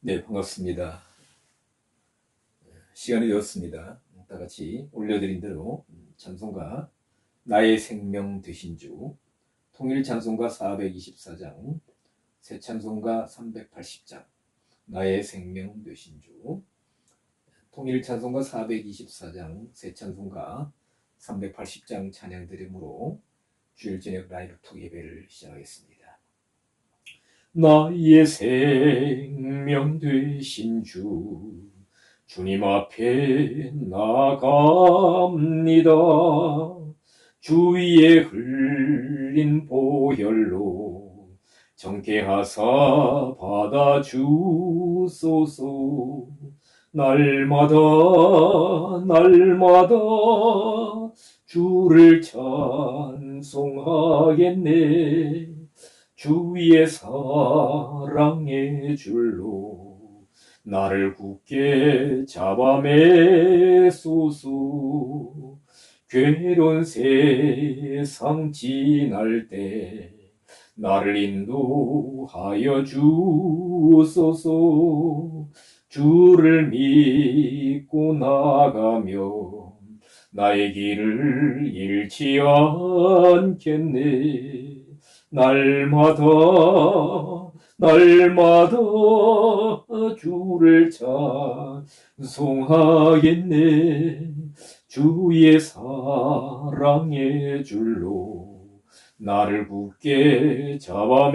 네, 반갑습니다. 시간이 되었습니다. 다 같이 올려드린 대로 찬송가 나의 생명 되신 주, 통일 찬송가 424장, 새 찬송가 380장, 나의 생명 되신 주, 통일 찬송가 424장, 새 찬송가 380장 찬양 드림으로 주일 저녁 라이브 톡 예배를 시작하겠습니다. 나의 생명 되신 주, 주님 앞에 나갑니다. 주 위에 흘린 보혈로 정케하사 받아주소서. 날마다 날마다 주를 찬송하겠네. 주 위의 사랑의 줄로 나를 굳게 잡아매소서. 괴로운 세상 지날 때 나를 인도하여 주소서. 주를 믿고 나가며 나의 길을 잃지 않겠네. 날마다 날마다 주를 찬송하겠네. 주의 사랑의 줄로 나를 굳게 잡아매소서.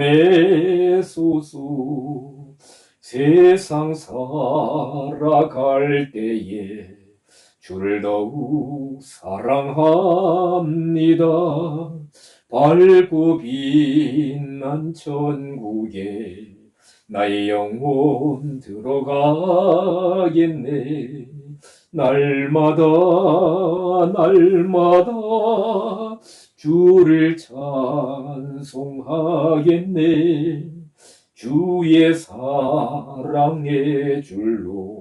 세상 살아갈 때에 주를 더욱 사랑합니다. 밝고 빛난 천국에 나의 영혼 들어가겠네. 날마다 날마다 주를 찬송하겠네. 주의 사랑의 줄로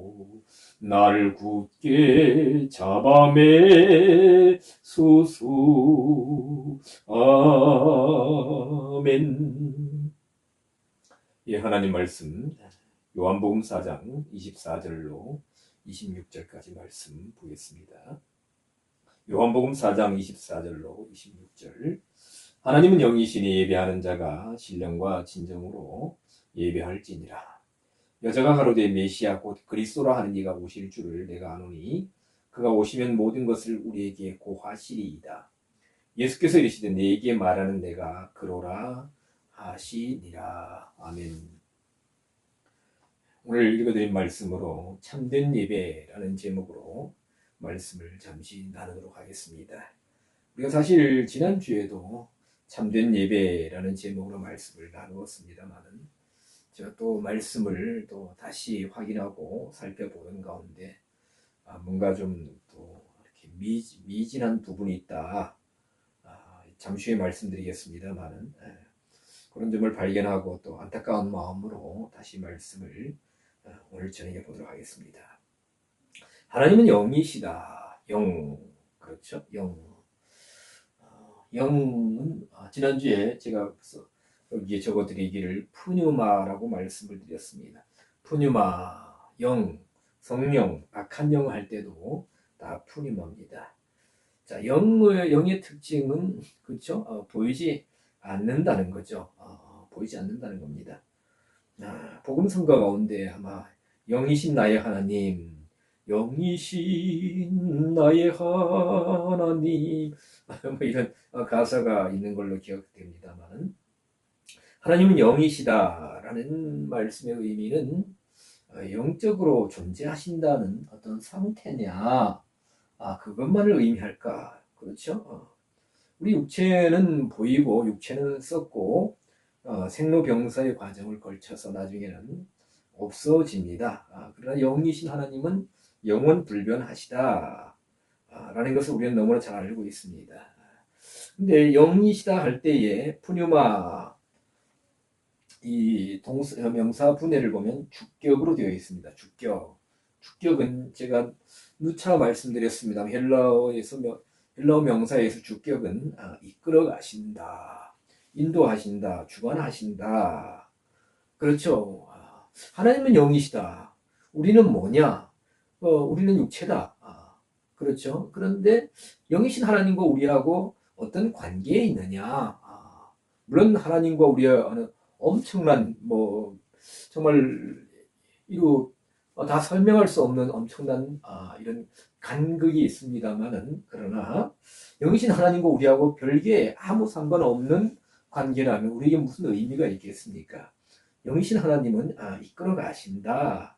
나를 굳게 잡아매소서. 아멘. 예, 하나님 말씀 요한복음 4장 24절로 26절까지 말씀 보겠습니다. 요한복음 4장 24절로 26절. 하나님은 영이시니 예배하는 자가 신령과 진정으로 예배할지니라. 여자가 가로되 메시아 곧 그리스도라 하는 이가 오실 줄을 내가 아노니 그가 오시면 모든 것을 우리에게 고하시리이다. 예수께서 이르시되 네게 말하는 내가 그로라 하시니라. 아멘. 오늘 읽어드린 말씀으로 참된 예배라는 제목으로 말씀을 잠시 나누도록 하겠습니다. 우리가 사실 지난주에도 참된 예배라는 제목으로 말씀을 나누었습니다만은 제가 또 말씀을 또 다시 확인하고 살펴보는 가운데 뭔가 좀 또 이렇게 미진한 부분이 있다. 잠시 후에 말씀드리겠습니다만은 그런 점을 발견하고 또 안타까운 마음으로 다시 말씀을 오늘 저녁에 보도록 하겠습니다. 하나님은 영이시다. 영, 그렇죠? 영. 영은 지난주에 제가 여기에 적어드리기를 푸뉴마라고 말씀을 드렸습니다. 푸뉴마, 영, 성령, 악한 영 할 때도 다 푸뉴마입니다. 자, 영의 특징은 그렇죠? 보이지 않는다는 거죠. 보이지 않는다는 겁니다. 복음 성가 가운데 아마 영이신 나의 하나님, 영이신 나의 하나님 뭐 이런 가사가 있는 걸로 기억됩니다만 하나님은 영이시다라는 말씀의 의미는 영적으로 존재하신다는 어떤 상태냐, 그것만을 의미할까? 그렇죠? 우리 육체는 보이고 육체는 썩고 생로병사의 과정을 걸쳐서 나중에는 없어집니다. 그러나 영이신 하나님은 영원 불변하시다 라는 것을 우리는 너무나 잘 알고 있습니다. 근데 영이시다 할 때에 푸뉴마 이 명사 분해를 보면 주격으로 되어 있습니다. 주격은 제가 누차 말씀드렸습니다. 헬라어 명사에서 주격은 이끌어 가신다, 인도하신다, 주관하신다. 그렇죠. 하나님은 영이시다. 우리는 뭐냐? 우리는 육체다. 그렇죠. 그런데 영이신 하나님과 우리하고 어떤 관계에 있느냐? 물론 하나님과 우리와는 엄청난 정말 이루 다 설명할 수 없는 엄청난 이런 간극이 있습니다만은, 그러나 영이신 하나님과 우리하고 별개의 아무 상관없는 관계라면 우리에게 무슨 의미가 있겠습니까? 영이신 하나님은 이끌어 가신다.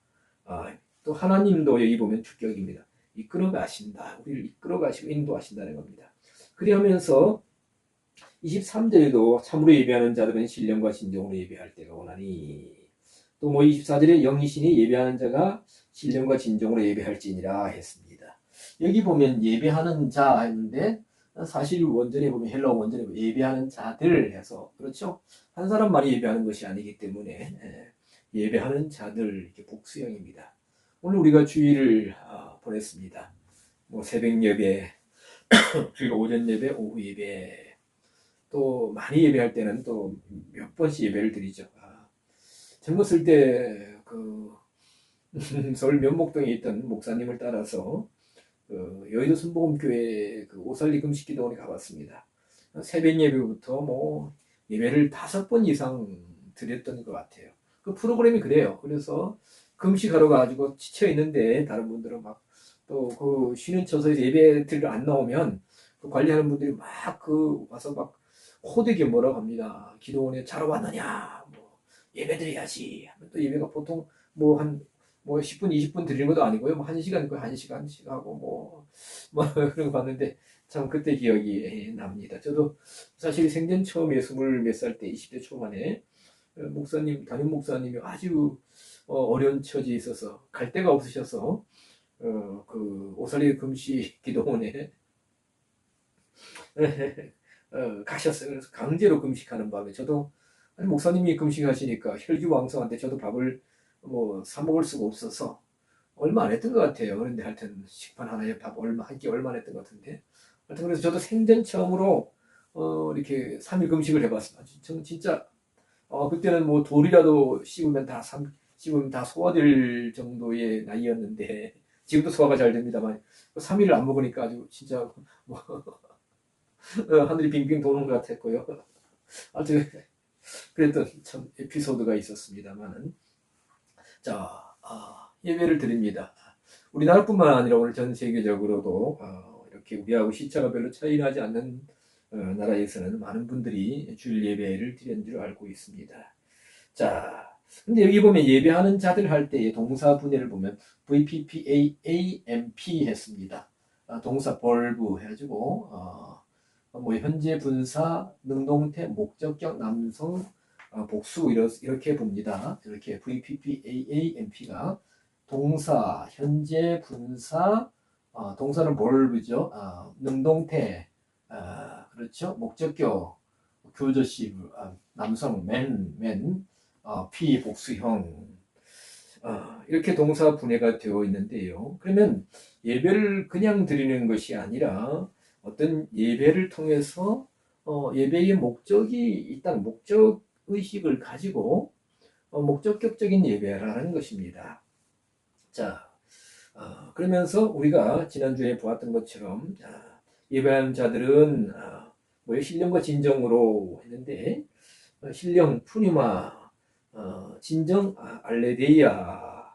또 하나님도 여기 보면 주격입니다. 이끌어 가신다. 우리를 이끌어 가시고 인도하신다는 겁니다. 그리하면서 23절에도 참으로 예배하는 자들은 신령과 진정으로 예배할 때가 오나니, 또 24절에 영이신이 예배하는 자가 신령과 진정으로 예배할지니라 했습니다. 여기 보면 예배하는 자 했는데, 사실 원전에 보면 헬라어 원전에 보면 예배하는 자들 해서, 그렇죠? 한 사람만이 예배하는 것이 아니기 때문에 예배하는 자들, 이렇게 복수형입니다. 오늘 우리가 주일을 보냈습니다. 새벽 예배, 주일 오전 예배, 오후 예배, 또 많이 예배할 때는 또 몇 번씩 예배를 드리죠. 젊었을 때 서울 면목동에 있던 목사님을 따라서 여의도 순복음교회 오살리 금식기도원에 가봤습니다. 새벽 예배부터 예배를 5번 이상 드렸던 것 같아요. 그 프로그램이 그래요. 그래서 금식하러 가지고 지쳐 있는데 다른 분들은 막 또 쉬는 처소에서 예배 드리러 안 나오면 관리하는 분들이 막 와서 막 호되게 뭐라고 합니다. 기도원에 자러 왔느냐, 예배 드려야지. 또 예배가 보통 한 10분, 20분 드리는 것도 아니고요. 1시간, 1시간씩 하고 그런 거 봤는데 참 그때 기억이 납니다. 저도 사실 생전 처음에 20몇 살 때, 20대 초반에 담임 목사님이 아주 어려운 처지에 있어서 갈 데가 없으셔서 오살리 금식 기도원에 가셨어요. 그래서 강제로 금식하는 밤에 저도 목사님이 금식하시니까 혈기왕성한데 저도 밥을 사 먹을 수가 없어서 얼마 안 했던 것 같아요. 그런데 하여튼 식판 하나에 밥 한 끼 얼마 안 했던 것 같은데, 하여튼 그래서 저도 생전 처음으로 이렇게 3일 금식을 해봤습니다. 진짜 그때는 돌이라도 씹으면 다 소화될 정도의 나이였는데, 지금도 소화가 잘 됩니다만 3일을 안 먹으니까 아주 진짜 하늘이 빙빙 도는 것 같았고요. 아주 그랬던 참 에피소드가 있었습니다만은, 자, 예배를 드립니다. 우리나라뿐만 아니라 오늘 전 세계적으로도 이렇게 우리하고 시차가 별로 차이 나지 않는 나라에서는 많은 분들이 주일 예배를 드리는 줄 알고 있습니다. 자, 근데 여기 보면 예배하는 자들 할 때의 동사 분해를 보면 VPPAAMP 했습니다. 동사 벌브 해가지고 현재 분사, 능동태, 목적격, 남성, 복수 이렇게 봅니다. 이렇게 VPPAAMP가 동사, 현재 분사, 동사는 벌브죠. 능동태, 그렇죠. 목적격, 교저시브, 남성, 맨, P 복수형, 이렇게 동사 분해가 되어 있는데요. 그러면 예배를 그냥 드리는 것이 아니라 어떤 예배를 통해서 예배의 목적이 있다는 목적 의식을 가지고 목적격적인 예배라는 것입니다. 자, 그러면서 우리가 지난주에 보았던 것처럼 예배하는 자들은 신령과 진정으로 했는데, 신령 푸니마, 진정 알레데이아.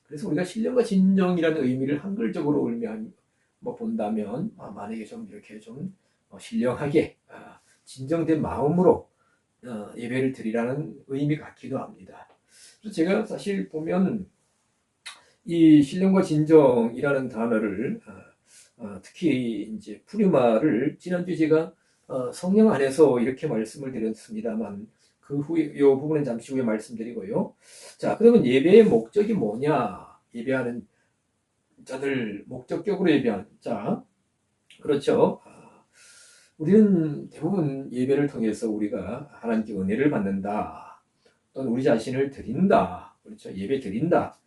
그래서 우리가 신령과 진정이라는 의미를 한글적으로 본다면 만약에 좀 이렇게 좀 신령하게 진정된 마음으로 예배를 드리라는 의미 같기도 합니다. 그래서 제가 사실 보면 이 신령과 진정이라는 단어를 특히 이제 푸리마를 지난주 제가 성령 안에서 이렇게 말씀을 드렸습니다만, 그 후에 이 부분은 잠시 후에 말씀드리고요. 자, 그러면 예배의 목적이 뭐냐? 예배하는 자들, 목적격으로 예배하는 자, 그렇죠. 우리는 대부분 예배를 통해서 우리가 하나님께 은혜를 받는다, 또는 우리 자신을 드린다, 그렇죠. 예배 드린다,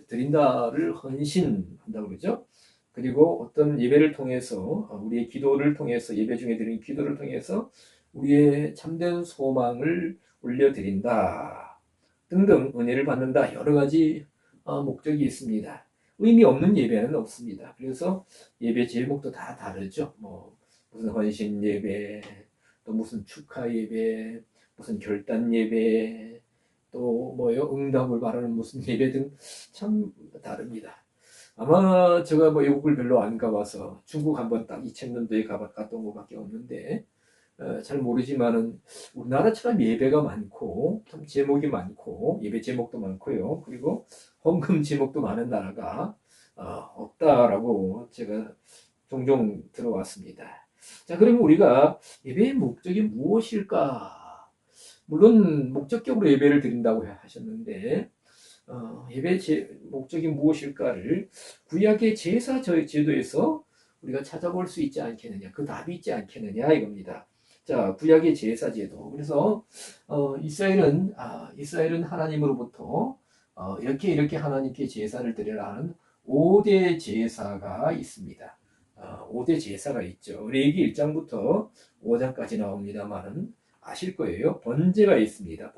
드린다를 헌신한다고 그러죠. 그리고 어떤 예배를 통해서 우리의 기도를 통해서, 예배 중에 드리는 기도를 통해서 우리의 참된 소망을 올려드린다. 등등 은혜를 받는다. 여러 가지 목적이 있습니다. 의미 없는 예배는 없습니다. 그래서 예배 제목도 다 다르죠. 뭐 무슨 헌신 예배, 또 무슨 축하 예배, 무슨 결단 예배, 또 뭐요 응답을 바라는 무슨 예배 등 참 다릅니다. 아마 제가 뭐 외국을 별로 안 가봐서 중국 한번 딱 2000년도에 갔던 것밖에 없는데 잘 모르지만은 우리나라처럼 예배가 많고 참 제목이 많고 예배 제목도 많고요. 그리고 헌금 제목도 많은 나라가 없다라고 제가 종종 들어왔습니다. 자, 그러면 우리가 예배의 목적이 무엇일까? 물론 목적격으로 예배를 드린다고 하셨는데 예배의 목적이 무엇일까를 구약의 제사 제도에서 우리가 찾아볼 수 있지 않겠느냐, 그 답이 있지 않겠느냐 이겁니다. 자, 구약의 제사 제도. 그래서 이스라엘은 하나님으로부터 이렇게 하나님께 제사를 드리라는 5대 제사가 있습니다. 5대 제사가 있죠. 레위기 1장부터 5장까지 나옵니다만은 아실 거예요. 번제가 있습니다.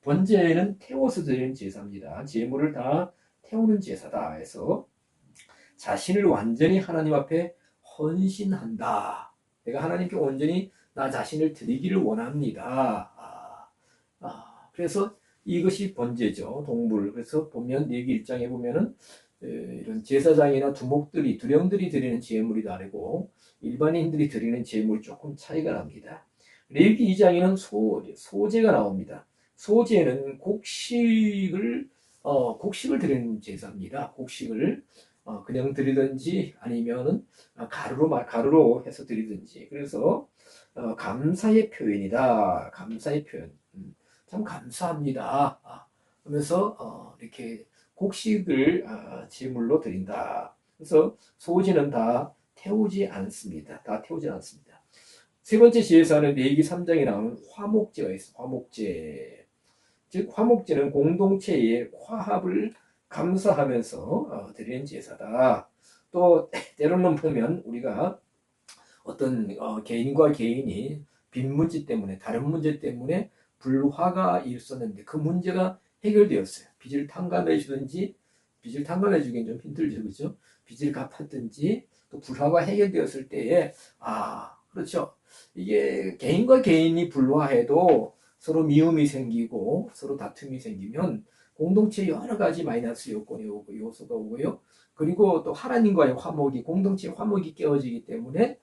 번제는 태워서 드리는 제사입니다. 제물을 다 태우는 제사다 해서 자신을 완전히 하나님 앞에 헌신한다. 내가 하나님께 온전히 나 자신을 드리기를 원합니다. 그래서 이것이 번제죠. 동물. 그래서 보면 레위기 1장에 보면은 이런 제사장이나 두령들이 드리는 제물이 다르고 일반인들이 드리는 제물이 조금 차이가 납니다. 레위기 2장에는 소제가 나옵니다. 소제는 곡식을 드리는 제사입니다. 곡식을 그냥 드리든지 아니면은 가루로 해서 드리든지. 그래서 감사의 표현이다. 감사의 표현. 참 감사합니다. 하면서 이렇게 곡식을 제물로 드린다. 그래서 소제는 다 태우지 않습니다. 세 번째 제사는 레위기 3장에 나오는 화목제가 있습니다. 화목제. 즉 화목제는 공동체의 화합을 감사하면서 드리는 제사다. 또 때로는 보면 우리가 어떤 개인과 개인이 빈 문제 때문에 다른 문제 때문에 불화가 있었는데 그 문제가 해결되었어요. 빚을 탕감해 주든지 빚을 탕감해 주기엔 좀 힘들죠. 그렇죠? 빚을 갚았든지 또 불화가 해결되었을 때에 그렇죠. 이게 개인과 개인이 불화해도 서로 미움이 생기고 서로 다툼이 생기면 공동체에 여러 가지 마이너스 요소가 오고요. 그리고 또 하나님과의 공동체의 화목이 깨어지기 때문에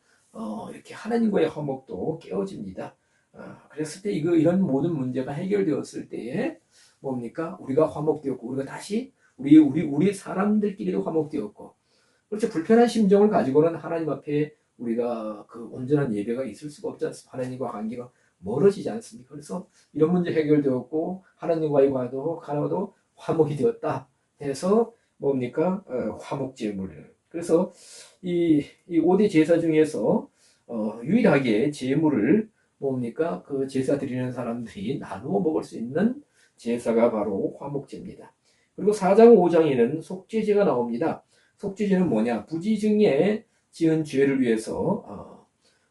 이렇게 하나님과의 화목도 깨어집니다. 그랬을 때 이런 모든 문제가 해결되었을 때에 뭡니까? 우리가 화목되었고 우리가 다시 우리 사람들끼리도 화목되었고 그렇죠. 불편한 심정을 가지고는 하나님 앞에 우리가 그 온전한 예배가 있을 수가 없지 않습니까? 하나님과 관계가 멀어지지 않습니까? 그래서 이런 문제 해결되었고 하나님과의 관계도 화목이 되었다 해서 뭡니까? 화목제물. 그래서 이 5대 제사 중에서 유일하게 제물을 뭡니까? 그 제사 드리는 사람들이 나누어 먹을 수 있는 제사가 바로 화목제입니다. 그리고 4장 5장에는 속죄제가 나옵니다. 속죄제는 뭐냐? 부지중에 지은 죄를 위해서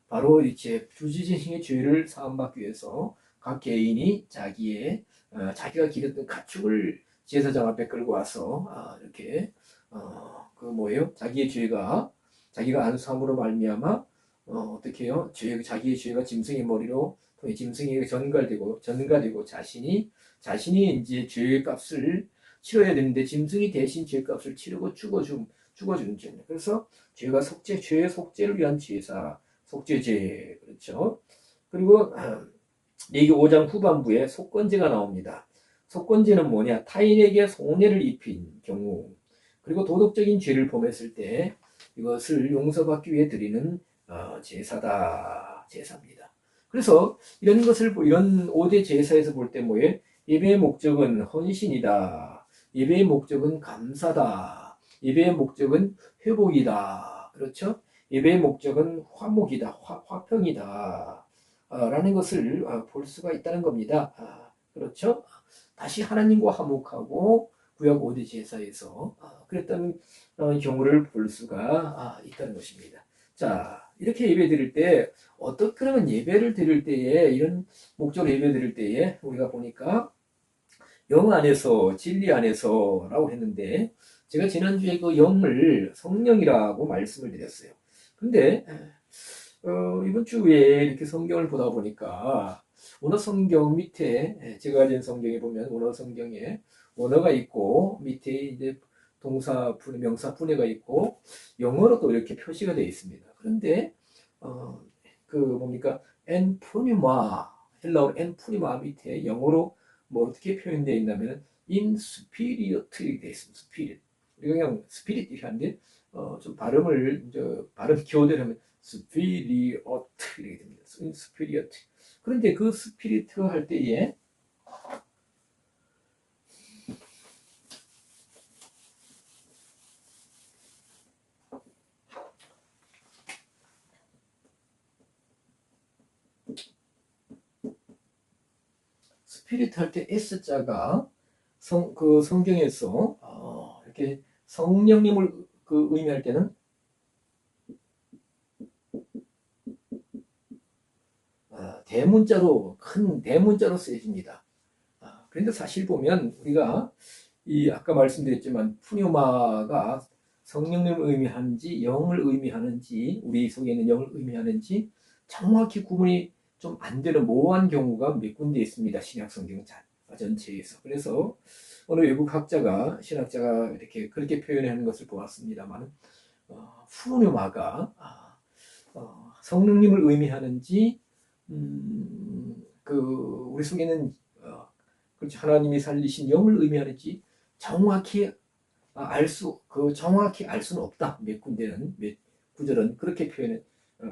바로 이제 부지중의 죄를 사함받기 위해서 각 개인이 자기가 기르던 가축을 제사장 앞에 끌고 와서 이렇게 자기가 안 수함으로 말미암아 어떻게 해요? 자기의 죄가 짐승의 머리로 짐승에게 전가되고 자신이 이제 죄의 값을 치러야 되는데 짐승이 대신 죄 값을 치르고 죽어주는 죄. 그래서 죄의 속죄를 위한 제사, 속죄제. 그렇죠. 그리고 레위기 5장 후반부에 속건제가 나옵니다. 속건제는 뭐냐? 타인에게 손해를 입힌 경우 그리고 도덕적인 죄를 범했을 때 이것을 용서받기 위해 드리는 제사입니다. 그래서 이런 5대 제사에서 볼 때 뭐예요? 예배의 목적은 헌신이다. 예배의 목적은 감사다. 예배의 목적은 회복이다. 그렇죠? 예배의 목적은 화목이다. 화평이다. 라는 것을 볼 수가 있다는 겁니다. 그렇죠? 다시 하나님과 화목하고 구약 5대 제사에서 그랬던 경우를 볼 수가 있다는 것입니다. 자, 이렇게 예배 드릴 때 그러면 예배를 드릴 때에 이런 목적으로 예배 드릴 때에 우리가 보니까 영 안에서, 진리 안에서 라고 했는데, 제가 지난주에 그 영을 성령이라고 말씀을 드렸어요. 근데, 이번 주에 이렇게 성경을 보다 보니까, 원어 성경 밑에, 제가 가진 성경에 보면 원어 성경에 원어가 있고, 밑에 이제 동사, 명사, 분해가 있고, 영어로도 이렇게 표시가 되어 있습니다. 그런데, 그 뭡니까? 엔푸니마, 헬라어 엔푸니마 밑에 영어로 뭐 어떻게 표현되어 있냐면 in spirit 이렇게 되어 있습니다. spirit. 우리가 그냥 spirit 이렇게 하는데 좀 발음을 발음 교대로 하면 spirit 이렇게 됩니다. in spirit. 그런데 그 spirit 할 때에 spirit 할 때 s자가 그 성경에서 이렇게 성령님을 그 의미할 때는 대문자로 큰 대문자로 쓰여집니다. 그런데 사실 보면 우리가 이 아까 말씀드렸지만 푸뉴마가 성령님을 의미하는지 영을 의미하는지 우리 속에 있는 영을 의미하는지 정확히 구분이 좀 안 되는 모호한 경우가 몇 군데 있습니다. 신약 성경 전체에서. 그래서 어느 외국 학자가 신학자가 이렇게 그렇게 표현하는 것을 보았습니다만 푸뉴마가 성령님을 의미하는지 그 우리 속에 있는 그렇지 하나님이 살리신 영을 의미하는지 정확히 정확히 알 수는 없다. 몇 군데는 몇 구절은 그렇게 표현해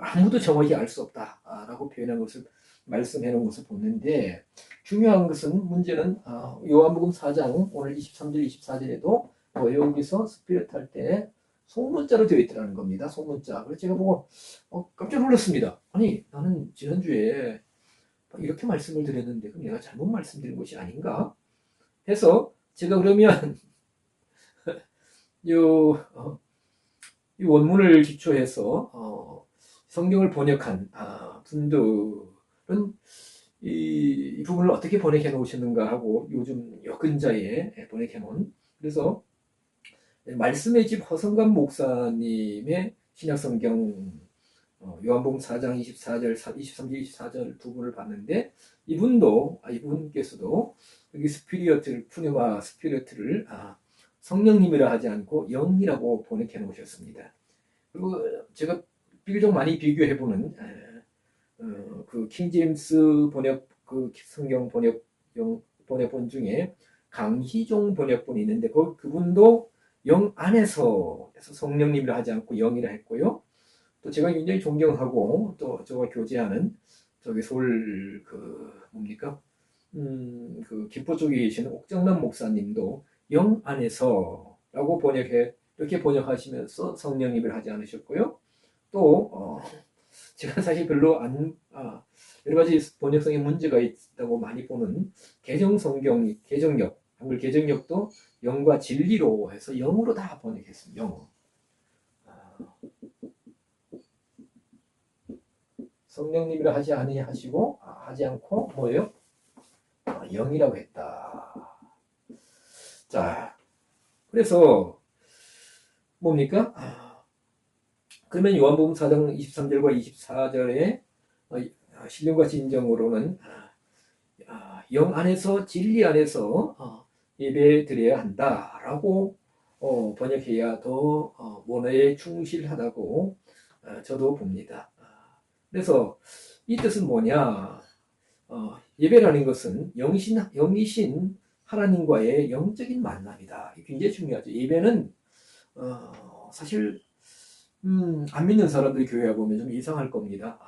아무도 정확히 알 수 없다라고 표현한 것을 말씀해 놓은 것을 보는데 중요한 것은 문제는 요한복음 4장 오늘 23절 24절에도 여기서 스피릿 할 때 소문자로 되어 있더라는 겁니다. 소문자. 그래서 제가 보고 깜짝 놀랐습니다. 아니 나는 지난주에 이렇게 말씀을 드렸는데 그럼 내가 잘못 말씀드린 것이 아닌가 해서 제가 그러면 이 원문을 기초해서 성경을 번역한 분들은 이 부분을 어떻게 번역해 놓으셨는가 하고 요즘 여근자에 번역해 놓은 그래서 말씀의 집 허성감 목사님의 신약성경 요한복음 4장 24절, 23절, 24절 두 분을 봤는데 이분께서도 여기 스피리어트를 푸뉴마 스피리어트를 성령님이라 하지 않고 영이라고 번역해 놓으셨습니다. 그리고 제가 비교적 많이 비교해보는 그 킹제임스 번역 그 성경 번역본 중에 강희종 번역본이 있는데 그분도 영 안에서 성령님이라 하지 않고 영이라 했고요. 또 제가 굉장히 존경하고 또 저와 교제하는 저기 서울 그 뭡니까 그 김포 쪽에 계시는 옥정남 목사님도 영 안에서라고 이렇게 번역하시면서 성령님을 하지 않으셨고요. 또 제가 사실 별로 여러 가지 번역성에 문제가 있다고 많이 보는 개정역 한글 개정역도 영과 진리로 해서 영으로 다 번역했습니다. 영어. 성령님이라 하지 아니하시고 하지 않고 뭐예요? 영이라고 했다. 자, 그래서 뭡니까? 그러면 요한복음 4장 23절과 24절에 신령과 진정으로는 영 안에서 진리 안에서 예배 드려야 한다라고 번역해야 더 원어에 충실하다고 저도 봅니다. 그래서 이 뜻은 뭐냐? 예배라는 것은 영이신 하나님과의 영적인 만남이다. 굉장히 중요하죠. 예배는 사실 안 믿는 사람들이 교회에 보면 좀 이상할 겁니다.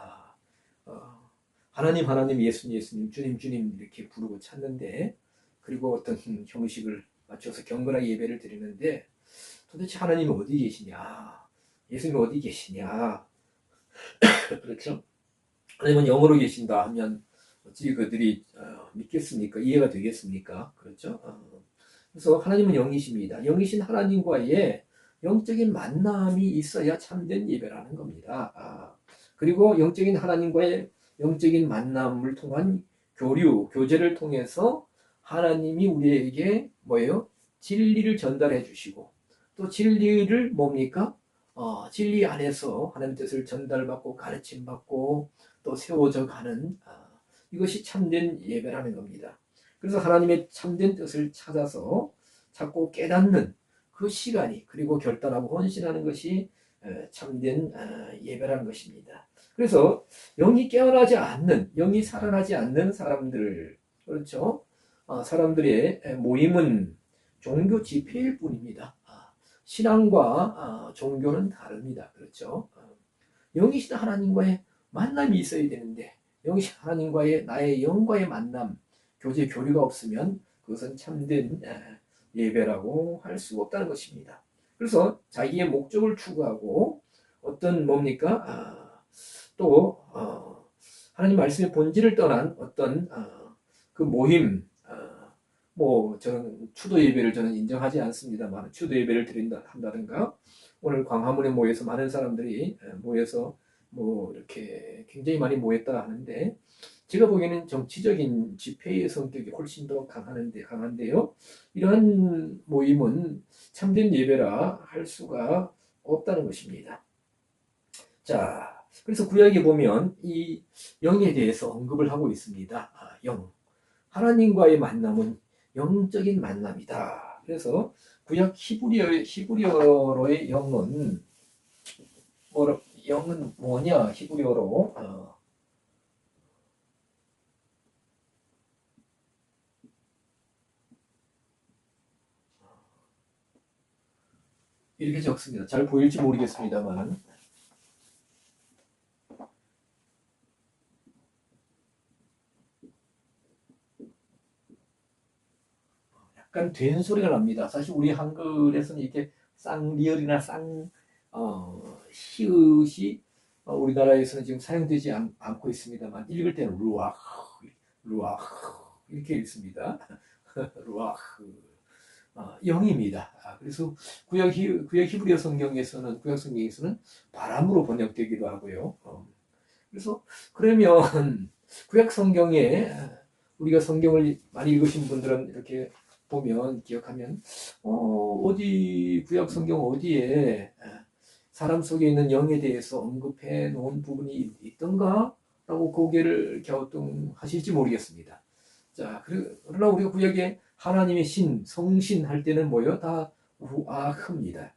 하나님, 예수님, 주님 이렇게 부르고 찾는데 그리고 어떤 형식을 맞춰서 경건하게 예배를 드리는데 도대체 하나님이 어디 계시냐? 예수님이 어디 계시냐? 그렇죠? 하나님은 영으로 계신다 하면 어찌 그들이 믿겠습니까? 이해가 되겠습니까? 그렇죠? 그래서 하나님은 영이십니다. 영이신 하나님과의 영적인 만남이 있어야 참된 예배라는 겁니다. 그리고 영적인 하나님과의 영적인 만남을 통한 교제를 통해서 하나님이 우리에게 뭐예요? 진리를 전달해 주시고 또 진리를 뭡니까? 진리 안에서 하나님 뜻을 전달받고 가르침받고 또 세워져 가는 이것이 참된 예배라는 겁니다. 그래서 하나님의 참된 뜻을 찾아서 찾고 깨닫는 그 시간이 그리고 결단하고 헌신하는 것이 참된 예배라는 것입니다. 그래서 영이 깨어나지 않는, 영이 살아나지 않는 사람들, 그렇죠? 사람들의 모임은 종교 집회일 뿐입니다. 신앙과 종교는 다릅니다. 그렇죠? 영이신 하나님과의 만남이 있어야 되는데 영이신 하나님과의 나의 영과의 만남, 교제 교류가 없으면 그것은 참된 예배라고 할 수가 없다는 것입니다. 그래서 자기의 목적을 추구하고 어떤 뭡니까? 또 하나님 말씀의 본질을 떠난 어떤 그 모임, 뭐 저는 추도 예배를 저는 인정하지 않습니다만 추도 예배를 드린다 한다든가 오늘 광화문에 모여서 많은 사람들이 모여서 뭐 이렇게 굉장히 많이 모였다 하는데 제가 보기에는 정치적인 집회의 성격이 훨씬 더 강한데요. 이러한 모임은 참된 예배라 할 수가 없다는 것입니다. 자, 그래서 구약에 보면 이 영에 대해서 언급을 하고 있습니다. 영. 하나님과의 만남은 영적인 만남이다. 그래서 구약 히브리어로의 영은 영은 뭐냐? 히브리어로 이렇게 적습니다. 잘 보일지 모르겠습니다만 약간 된 소리가 납니다. 사실 우리 한글에서는 이렇게 쌍리을이나 히읗이 우리나라에서는 지금 사용되지 않고 있습니다만 읽을 때는 루아흐 이렇게 읽습니다. 루아흐 영입니다. 그래서 구약 히브리어 성경에서는 구약 성경에서는 바람으로 번역되기도 하고요. 그래서 그러면 구약 성경에 우리가 성경을 많이 읽으신 분들은 이렇게 보면 기억하면 어디 구약 성경 어디에 사람 속에 있는 영에 대해서 언급해 놓은 부분이 있던가? 라고 고개를 갸우뚱하실지 모르겠습니다. 자, 그러나 우리가 구약에 하나님의 성신 할 때는 뭐요? 다 루아흐입니다.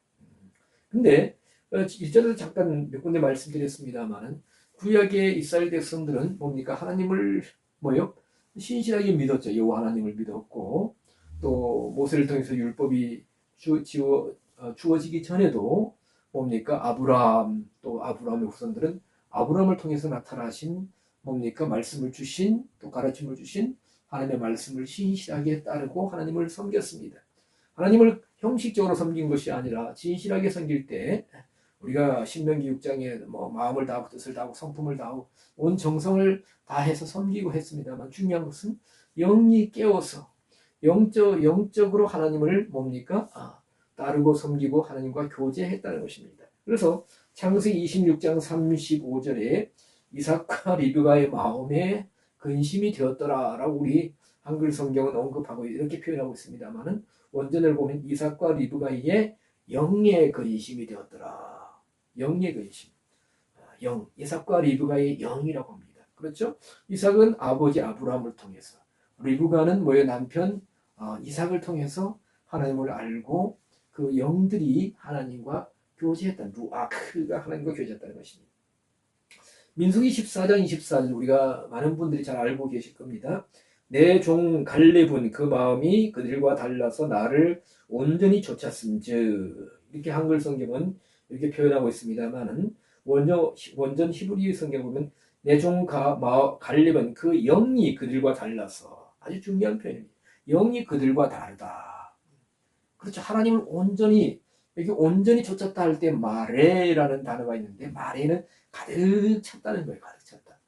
근데 1절에서 잠깐 몇 군데 말씀드렸습니다만은 구약의 이스라엘 백성들은 뭡니까? 하나님을 뭐요? 신실하게 믿었죠. 여호와 하나님을 믿었고 또 모세를 통해서 율법이 주어지기 전에도 뭡니까? 아브라함 또 아브라함의 후손들은 아브라함을 통해서 나타나신 뭡니까? 말씀을 주신 또 가르침을 주신 하나님의 말씀을 신실하게 따르고 하나님을 섬겼습니다. 하나님을 형식적으로 섬긴 것이 아니라 진실하게 섬길 때 우리가 신명기 6장에 뭐 마음을 다하고 뜻을 다하고 성품을 다하고 온 정성을 다해서 섬기고 했습니다만 중요한 것은 영이 깨워서 영적으로 하나님을 뭡니까? 따르고 섬기고 하나님과 교제했다는 것입니다. 그래서 창세기 26장 35절에 이삭과 리브가의 마음에 근심이 되었더라라고 우리 한글 성경은 언급하고 이렇게 표현하고 있습니다만은 원전을 보면 이삭과 리브가의 영의 근심이 되었더라. 영의 근심. 이삭과 리브가의 영이라고 합니다. 그렇죠? 이삭은 아버지 아브라함을 통해서, 리브가는 뭐예요? 남편 이삭을 통해서 하나님을 알고 그 영들이 하나님과 교제했다는 루아크가 하나님과 교제했다는 것입니다. 민수기 14장 24절 우리가 많은 분들이 잘 알고 계실 겁니다. 내 종 갈렙은 그 마음이 그들과 달라서 나를 온전히 좇았음즉 이렇게 한글 성경은 이렇게 표현하고 있습니다만은 원전 히브리 성경 보면 내 종 갈렙은 그 영이 그들과 달라서 아주 중요한 표현입니다. 영이 그들과 다르다. 그렇죠. 하나님을 온전히 여기 온전히 좇았다 할 때 마레라는 단어가 있는데 마레는 가득 찼다는 거예요. 가득 찼다.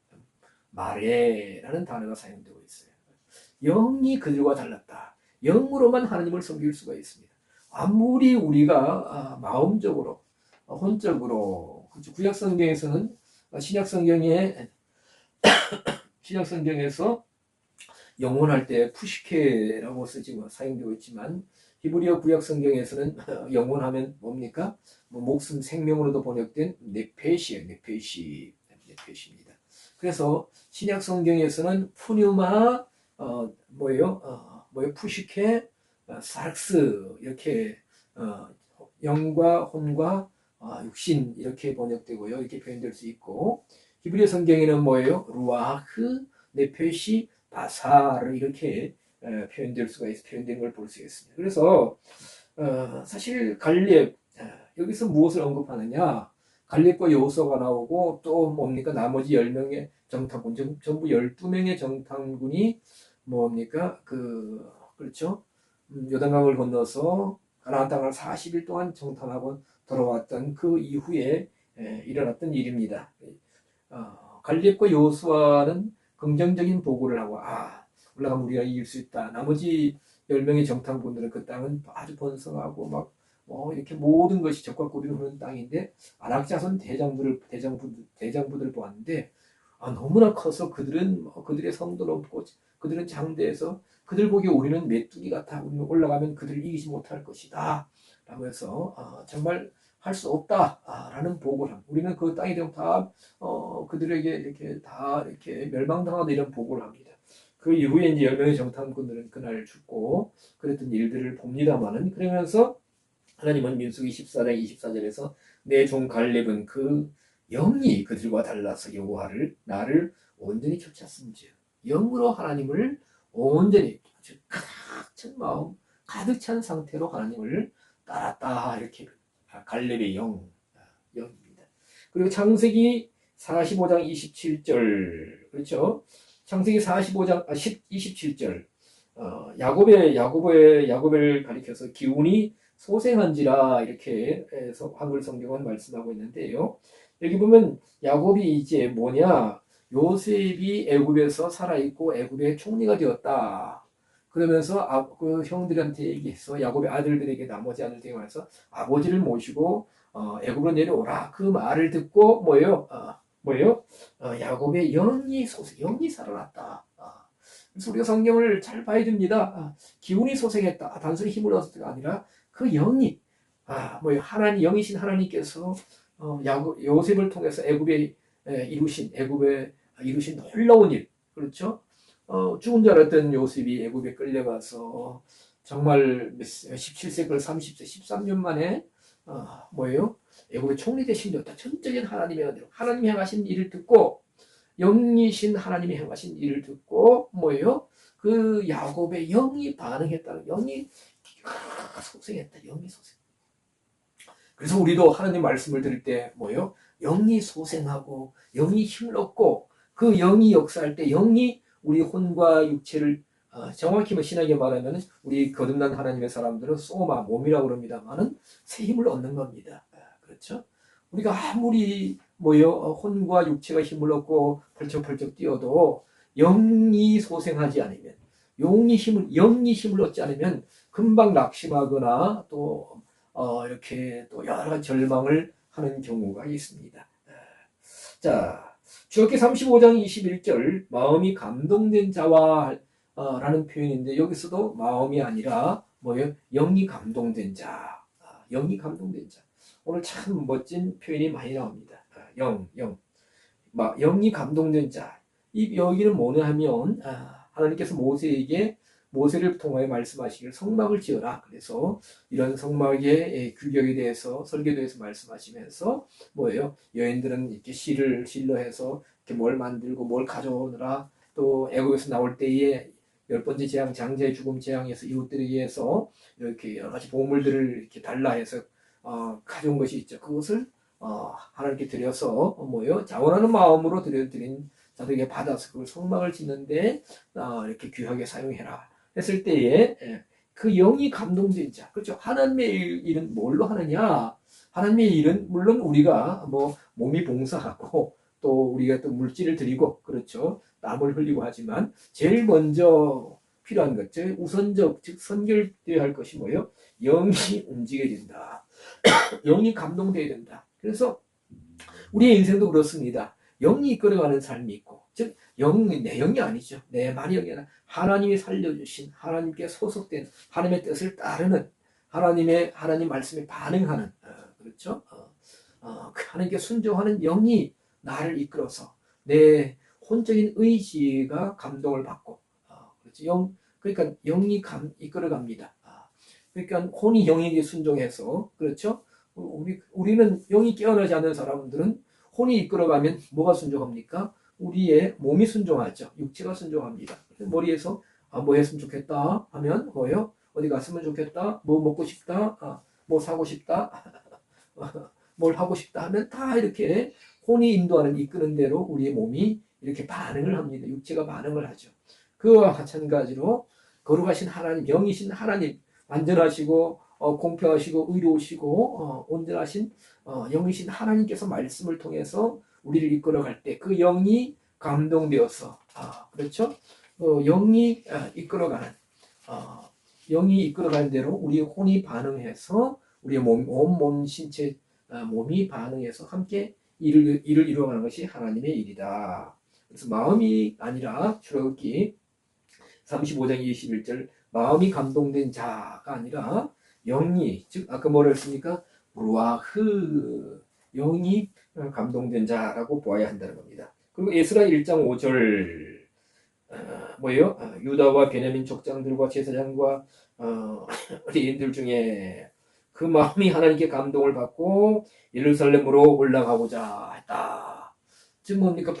마레라는 단어가 사용되고 있어요. 영이 그들과 달랐다. 영으로만 하나님을 섬길 수가 있습니다. 아무리 우리가 마음적으로 혼적으로 그렇죠. 구약 성경에서는 신약 성경에서 영혼할 때 푸시케라고 쓰지 뭐 사용되고 있지만 히브리어 구약 성경에서는 영혼하면 뭡니까? 뭐 목숨 생명으로도 번역된 네페시예요. 네페시입니다. 그래서 신약 성경에서는 푸뉴마 뭐예요? 푸시케 사락스 이렇게 영과 혼과 육신 이렇게 번역되고요. 이렇게 표현될 수 있고 히브리어 성경에는 뭐예요? 루아흐, 네페시, 바사르 이렇게 표현된 걸 볼 수 있습니다. 그래서 사실 갈렙 여기서 무엇을 언급하느냐? 갈렙과 여호수아가 나오고 또 뭡니까? 나머지 10명의 정탐군 전부 12명의 정탐군이 뭡니까? 그렇죠? 요단강을 건너서 가나안 땅을 40일 동안 정탐하고 돌아왔던 그 이후에 일어났던 일입니다. 갈렙과 여호수아는 긍정적인 보고를 하고 올라가면 우리가 이길 수 있다. 나머지 10명의 정탐꾼들은 그 땅은 아주 번성하고 막 이렇게 모든 것이 적과 꿀이 흐르는 땅인데 아낙자손 대장부들을 보았는데 너무나 커서 그들의 성도 높고 그들은 장대해서 그들 보기에 우리는 메뚜기 같아. 우리는 올라가면 그들을 이기지 못할 것이다. 라고 해서 정말 할 수 없다. 라는 보고를 합니다. 우리는 그 땅에 되면 다 그들에게 이렇게 멸망당하다 이런 보고를 합니다. 그 이후에 이제 10명의 정탐꾼들은 그날 죽고 그랬던 일들을 봅니다만은 그러면서 하나님은 민수기 14장 24절에서 내 종 갈렙은 그 영이 그들과 달라서 여호와를 나를 온전히 쫓았음즉 영으로 하나님을 온전히 가득 찬 마음 가득 찬 상태로 하나님을 따랐다 이렇게 갈렙의 영입니다. 그리고 창세기 45장 27절 그렇죠? 창세기 45장 27절 야곱을 가리켜서 기운이 소생한지라 이렇게 해서 한글 성경은 말씀하고 있는데요. 여기 보면 야곱이 이제 뭐냐? 요셉이 애굽에서 살아있고 애굽의 총리가 되었다. 그러면서 그 형들한테 얘기해서 야곱의 아들들에게 나머지 아들들에게 말해서 아버지를 모시고 애굽으로 내려오라. 그 말을 듣고 뭐예요? 야곱의 영이 살아났다. 그래서 우리가 성경을 잘 봐야 됩니다. 기운이 소생했다. 단순히 힘을 얻었다가 아니라 그 영이 하나님 영이신 하나님께서 요셉을 통해서 애굽에 이루신 놀라운 일 그렇죠? 죽은 줄 알았던 요셉이 애굽에 끌려가서 정말 17세기 30세 13년 만에 애굽의 총리 대신 되었다. 전적인 하나님의 은혜로 하나님이 행하신 일을 듣고 영이신 하나님이 행하신 일을 듣고 그 야곱의 영이 반응했다는 영이 소생했다. 영이 소생. 그래서 우리도 하나님 말씀을 들을 때 영이 소생하고 영이 힘을 얻고 그 영이 역사할 때 영이 우리 혼과 육체를 정확히 신학에 말하면 우리 거듭난 하나님의 사람들은 소마 몸이라고 그럽니다만은 새 힘을 얻는 겁니다. 그렇죠? 우리가 아무리 혼과 육체가 힘을 얻고 펄쩍펄쩍 뛰어도 영이 소생하지 않으면 영이 힘을 얻지 않으면 금방 낙심하거나 또 이렇게 또 여러 가지 절망을 하는 경우가 있습니다. 자, 주역기 35장 21절 마음이 감동된 자와 라는 표현인데 여기서도 마음이 아니라 영이 감동된 자. 영이 감동된 자. 오늘 참 멋진 표현이 많이 나옵니다. 영이 감동된 자. 여기는 뭐냐 하면 하나님께서 모세를 통하여 말씀하시기를 성막을 지어라. 그래서 이런 성막의 규격에 대해서 설계에 대해서 말씀하시면서 여인들은 이렇게 실로 해서 이렇게 뭘 만들고 뭘 가져오느라 또 애국에서 나올 때에 10번째 재앙 장자의 죽음 재앙에서 이웃들에 의해서 이렇게 여러 가지 보물들을 이렇게 달라 해서 가져온 것이 있죠. 그것을 하나님께 드려서 자원하는 마음으로 드린 자들에게 받아서 그걸 성막을 짓는데 이렇게 귀하게 사용해라 했을 때에 그 영이 감동된 자 그렇죠. 하나님의 일은 뭘로 하느냐? 하나님의 일은 물론 우리가 몸이 봉사하고 또 우리가 또 물질을 드리고 그렇죠. 땀을 흘리고 하지만 제일 먼저 필요한 것, 즉 우선적 즉 선결되어야 할 것이 영이 움직여야 된다. 영이 감동되어야 된다. 그래서 우리의 인생도 그렇습니다. 영이 이끌어가는 삶이 있고 즉 내 영이 아니죠. 내 말이 영이 아니라 하나님이 살려주신 하나님께 소속된 하나님의 뜻을 따르는 하나님 말씀에 반응하는 그렇죠. 그 하나님께 순종하는 영이 나를 이끌어서 내 혼적인 의지가 감동을 받고 그렇죠. 그러니까 영이 이끌어갑니다. 그러니까 혼이 영에게 순종해서 그렇죠. 우리는 영이 깨어나지 않는 사람들은 혼이 이끌어가면 뭐가 순종합니까? 우리의 몸이 순종하죠. 육체가 순종합니다. 머리에서 뭐 했으면 좋겠다 하면 뭐예요? 어디 갔으면 좋겠다. 뭐 먹고 싶다. 뭐 사고 싶다. 뭘 하고 싶다 하면 다 이렇게 혼이 인도하는 이끄는 대로 우리의 몸이 이렇게 반응을 합니다. 육체가 반응을 하죠. 그와 마찬가지로 거룩하신 하나님, 영이신 하나님, 완전하시고 공평하시고 의로우시고 온전하신 영이신 하나님께서 말씀을 통해서 우리를 이끌어갈 때 그 영이 감동되어서 그렇죠? 영이 이끌어가는 영이 이끌어가는 대로 우리의 혼이 반응해서 우리의 온몸 신체 몸이 반응해서 함께 일을 이루어가는 것이 하나님의 일이다. 그래서 마음이 아니라 출애굽기 35장 21절 마음이 감동된 자가 아니라 영이 즉 아까 뭐라 했습니까? 루아흐 영이 감동된 자라고 보아야 한다는 겁니다. 그리고 에스라 1장 5절 뭐예요? 유다와 베냐민 족장들과 제사장과 레인들 중에 그 마음이 하나님께 감동을 받고 예루살렘으로 올라가고자 했다. 즉 뭡니까?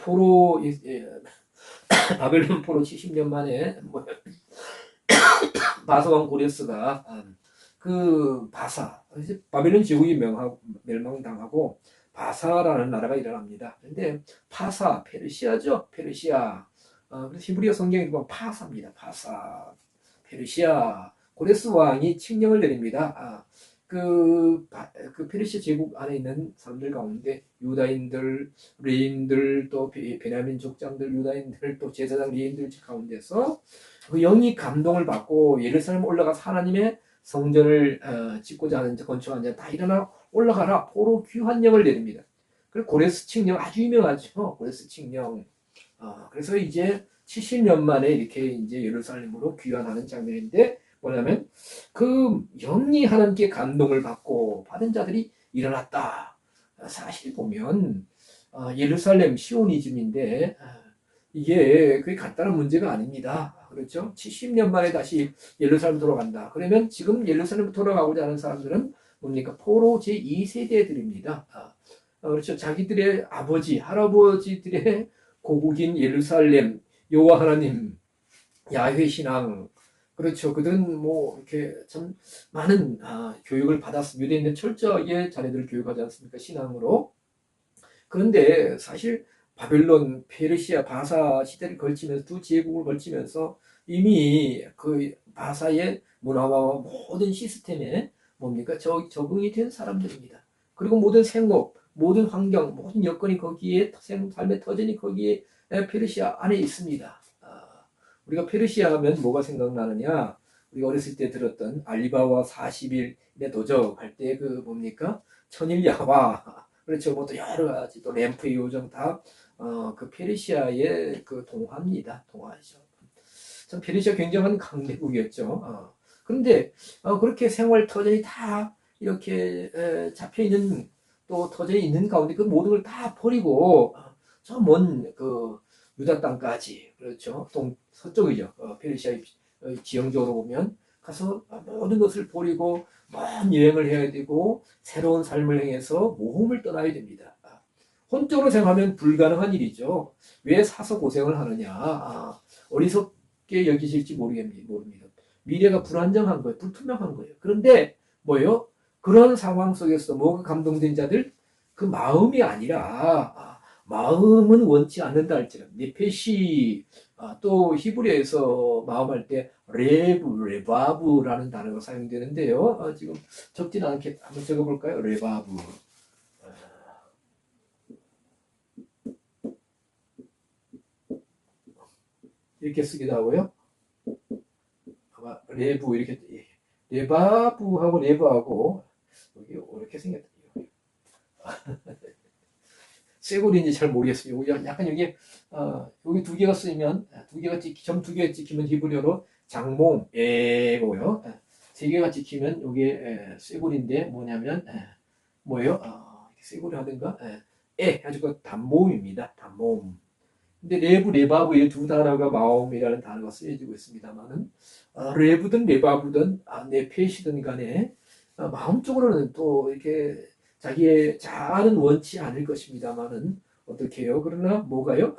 바벨론 포로 70년 만에 바사왕 고레스가 그 바벨론 제국이 멸망당하고 바사라는 나라가 일어납니다. 근데 페르시아죠. 페르시아. 그래서 히브리어 성경에 보면 파사입니다. 파사, 페르시아. 고레스 왕이 칙령을 내립니다. 그 페르시아 제국 안에 있는 사람들 가운데 유다인들, 레인들, 또 베냐민 족장들, 유다인들, 또 제사장 레인들 가운데서 그 영이 감동을 받고 예루살렘 올라가서 하나님의 성전을 짓고자 하는 건축하는 자 다 일어나 올라가라 포로 귀환령을 내립니다. 그리고 고레스 칙령 아주 유명하죠. 고레스 칙령. 그래서 이제 70년 만에 이렇게 이제 예루살렘으로 귀환하는 장면인데 뭐냐면 그 영이 하나님께 감동을 받고 받은 자들이 일어났다. 사실 보면 예루살렘 시오니즘인데 이게 그게 간단한 문제가 아닙니다. 그렇죠? 70년 만에 다시 예루살렘 돌아간다. 그러면 지금 예루살렘 돌아가고자 하는 사람들은 뭡니까? 포로 제2세대들입니다. 그렇죠. 자기들의 아버지, 할아버지들의 고국인 예루살렘, 여호와 하나님, 야훼 신앙, 그렇죠. 그들은 뭐 이렇게 참 많은 교육을 받았습니다. 유대인들 철저하게 자네들을 교육하지 않습니까? 신앙으로. 그런데 사실 바벨론, 페르시아, 바사 시대를 걸치면서 두 제국을 걸치면서 이미 그 바사의 문화와 모든 시스템에 뭡니까? 적응이 된 사람들입니다. 그리고 모든 생업, 모든 환경, 모든 여건이 거기에 삶의 터전이 거기에 페르시아 안에 있습니다. 우리가 페르시아 하면 뭐가 생각나느냐? 우리가 어렸을 때 들었던 알리바와 40일의 도적 할 때 그 뭡니까? 천일야화 그렇죠. 뭐 또 여러 가지 또 램프의 요정 다 그 페르시아의 그 동화입니다. 동화죠. 참 페르시아 굉장한 강대국이었죠. 그런데 그렇게 생활 터전이 다 이렇게 잡혀 있는 또 터전이 있는 가운데 그 모든 걸 다 버리고 저 먼 그 유다 땅까지 그렇죠. 서쪽이죠. 페르시아 지형적으로 보면 가서 모든 것을 버리고 먼 여행을 해야 되고 새로운 삶을 행해서 모험을 떠나야 됩니다. 혼적으로 생각하면 불가능한 일이죠. 왜 사서 고생을 하느냐. 어리석게 여기실지 모릅니다. 미래가 불안정한 거예요. 불투명한 거예요. 그런데 뭐예요? 그런 상황 속에서 뭐가 감동된 자들? 그 마음이 아니라 마음은 원치 않는다 할지라도 네페시 또 히브리어에서 마음할 때 레바브라는 단어가 사용되는데요. 지금 적지는 않게 한번 적어볼까요? 레바브. 이렇게 쓰기도 하고요. 아마 레브 이렇게 레바브하고 레브하고 여기 이렇게 생겼다. 쇠고리인지 잘 모르겠어요. 약간 여기 여기 두 개가 쓰이면 점 두 개가 찍히면 히브리어로 장몽에고요. 세 개가 찍히면 이게 쇠고리인데 뭐냐면 뭐예요? 쇠고리 하든가 해가지고 단모음입니다. 단모음. 근데 레바브 이 두 단어가 마음이라는 단어가 쓰여지고 있습니다만은 레브든 레바브든 네페시든 간에 마음적으로는 또 이렇게 자기의 자아는 원치 않을 것입니다만은 어떻게 해요? 그러나 뭐가요?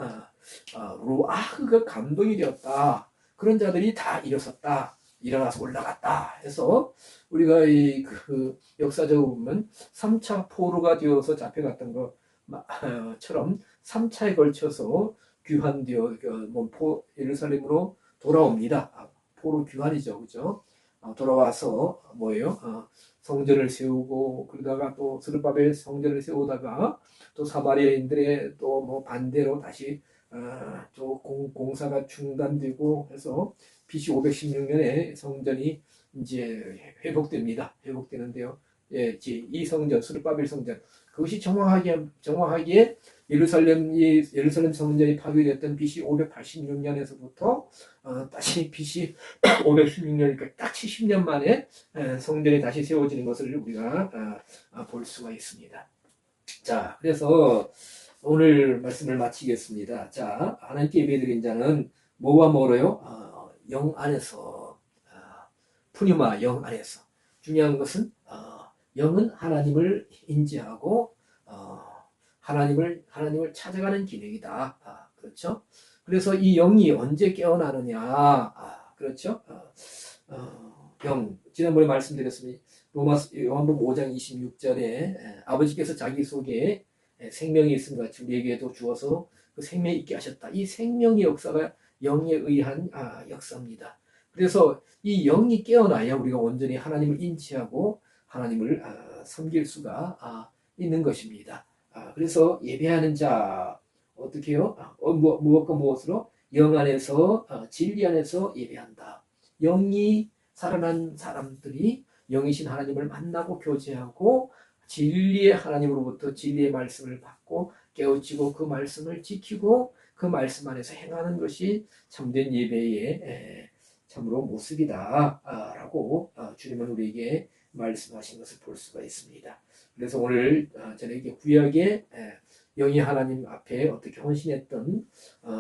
루아흐가 감동이 되었다. 그런 자들이 다 일어섰다. 일어나서 올라갔다. 해서 우리가 그 역사적으로 보면 3차 포로가 되어서 잡혀갔던 것처럼 3차에 걸쳐서 귀환되어 예루살렘으로 돌아옵니다. 포로 귀환이죠, 그죠? 돌아와서 뭐예요? 성전을 세우고 그러다가 또 스룹바벨 성전을 세우다가 또 사마리아인들의 또 뭐 반대로 다시 또 공사가 중단되고 해서 BC 516년에 성전이 이제 회복됩니다. 회복되는데요. 예, 이 성전 스룹바벨 성전 그것이 정확하게 예루살렘 성전이 파괴됐던 BC 586년에서부터 다시 BC 516년이니까 딱 70년 만에 성전이 다시 세워지는 것을 우리가 볼 수가 있습니다. 자, 그래서 오늘 말씀을 마치겠습니다. 자, 하나님께 예배드린 자는 뭐와 뭐로요? 영 안에서, 푸니마 영 안에서. 중요한 것은 영은 하나님을 인지하고 하나님을 찾아가는 기능이다. 그렇죠? 그래서 이 영이 언제 깨어나느냐? 그렇죠? 지난번에 말씀드렸습니다. 요한복음 5장 26절에 아버지께서 자기 속에 생명이 있음 같이 우리에게도 주어서 그 생명이 있게 하셨다. 이 생명의 역사가 영에 의한 역사입니다. 그래서 이 영이 깨어나야 우리가 온전히 하나님을 인지하고 하나님을 섬길 수가 있는 것입니다. 그래서 예배하는 자 어떻게 해요? 무엇과 무엇으로? 영 안에서 진리 안에서 예배한다. 영이 살아난 사람들이 영이신 하나님을 만나고 교제하고 진리의 하나님으로부터 진리의 말씀을 받고 깨우치고 그 말씀을 지키고 그 말씀 안에서 행하는 것이 참된 예배의 참으로 모습이다 라고 주님은 우리에게 말씀하신 것을 볼 수가 있습니다. 그래서 오늘 저에게 구약의 영이 하나님 앞에 어떻게 헌신했던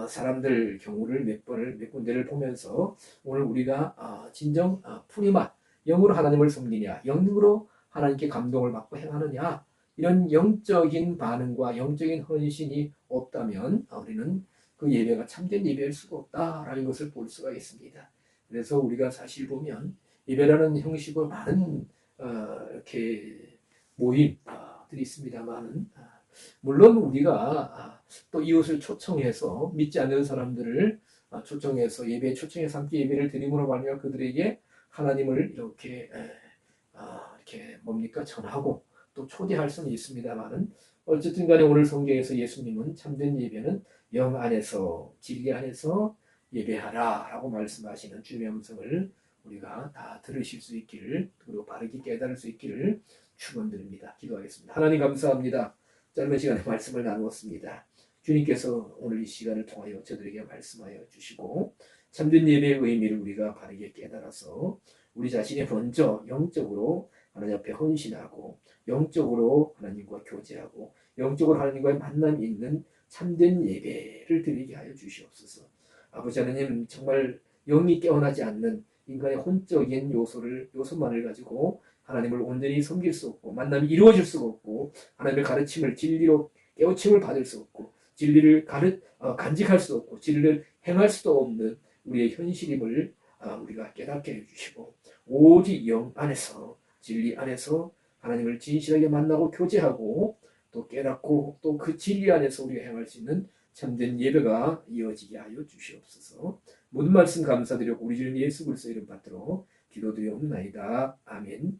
사람들 경우를 몇 군데를 보면서 오늘 우리가 진정 푸니마 영으로 하나님을 섬기냐 영으로 하나님께 감동을 받고 행하느냐 이런 영적인 반응과 영적인 헌신이 없다면 우리는 그 예배가 참된 예배일 수가 없다라는 것을 볼 수가 있습니다. 그래서 우리가 사실 보면 예배라는 형식으로 많은 이렇게 모임들이 있습니다만은 물론 우리가 또 이웃을 초청해서 믿지 않는 사람들을 초청해서 예배에 초청해서 함께 예배를 드림으로 말미암아 그들에게 하나님을 이렇게 뭡니까 전하고 또 초대할 수는 있습니다만은 어쨌든 간에 오늘 성경에서 예수님은 참된 예배는 영 안에서 진리 안에서 예배하라 라고 말씀하시는 주님의 음성을 우리가 다 들으실 수 있기를 그리고 바르게 깨달을 수 있기를 축원드립니다. 기도하겠습니다. 하나님 감사합니다. 짧은 시간에 말씀을 나누었습니다. 주님께서 오늘 이 시간을 통하여 저들에게 말씀하여 주시고 참된 예배의 의미를 우리가 바르게 깨달아서 우리 자신이 먼저 영적으로 하나님 앞에 헌신하고 영적으로 하나님과 교제하고 영적으로 하나님과의 만남이 있는 참된 예배를 드리게 하여 주시옵소서. 아버지 하나님 정말 영이 깨어나지 않는 인간의 혼적인 요소만을 가지고 하나님을 온전히 섬길 수 없고 만남이 이루어질 수가 없고 하나님의 가르침을 진리로 깨우침을 받을 수 없고 진리를 간직할 수 없고 진리를 행할 수도 없는 우리의 현실임을 우리가 깨닫게 해주시고 오직 영 안에서 진리 안에서 하나님을 진실하게 만나고 교제하고 또 깨닫고 또 그 진리 안에서 우리가 행할 수 있는 참된 예배가 이어지게 하여 주시옵소서. 모든 말씀 감사드리고 우리 주님 예수 그리스도 이름 받들어 기도드리옵나이다. 아멘.